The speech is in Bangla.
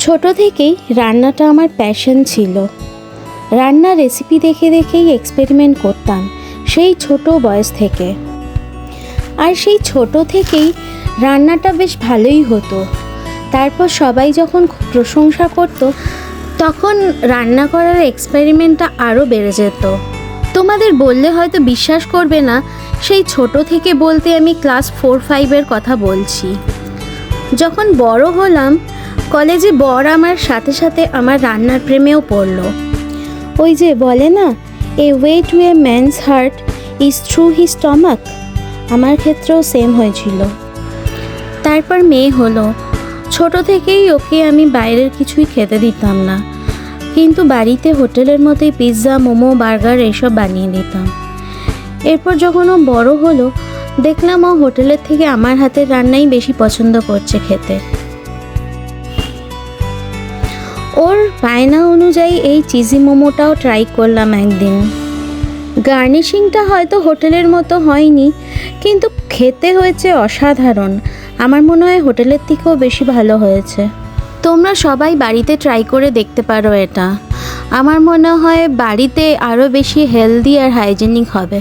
ছোট থেকেই রান্নাটা আমার প্যাশন ছিল। রান্নার রেসিপি দেখে দেখেই এক্সপেরিমেন্ট করতাম সেই ছোট বয়স থেকে। আর সেই ছোট থেকেই রান্নাটা বেশ ভালোই হতো। তারপর সবাই যখন খুব প্রশংসা করতো তখন রান্না করার এক্সপেরিমেন্টটা আরও বেড়ে যেত। তোমাদের বললে হয়তো বিশ্বাস করবে না, সেই ছোট থেকে বলতে আমি ক্লাস 4-5-এর কথা বলছি। যখন বড় হলাম কলেজে বর আমার সাথে সাথে আমার রান্নার প্রেমেও পড়লো। ওই যে বলে না, a way to a man's heart is through his stomach, আমার ক্ষেত্রেও সেম হয়েছিল। তারপর মেয়ে হলো। ছোট থেকেই ওকে আমি বাইরের কিছুই খেতে দিতাম না, কিন্তু বাড়িতে হোটেলের মতোই পিৎজা, মোমো, বার্গার এসব বানিয়ে দিতাম। এরপর যখন ও বড় হলো দেখলাম ও হোটেলের থেকে আমার হাতের রান্নাই বেশি পছন্দ করছে খেতে। ওর বায়না অনুযায়ী এই চিজি মোমোটাও ট্রাই করলাম একদিন। গার্নিশিংটা হয়তো হোটেলের মতো হয়নি, কিন্তু খেতে হয়েছে অসাধারণ। আমার মনে হয় হোটেলের থেকেও বেশি ভালো হয়েছে। তোমরা সবাই বাড়িতে ট্রাই করে দেখতে পারো এটা। আমার মনে হয় বাড়িতে আরও বেশি হেলদি আর হাইজেনিক হবে।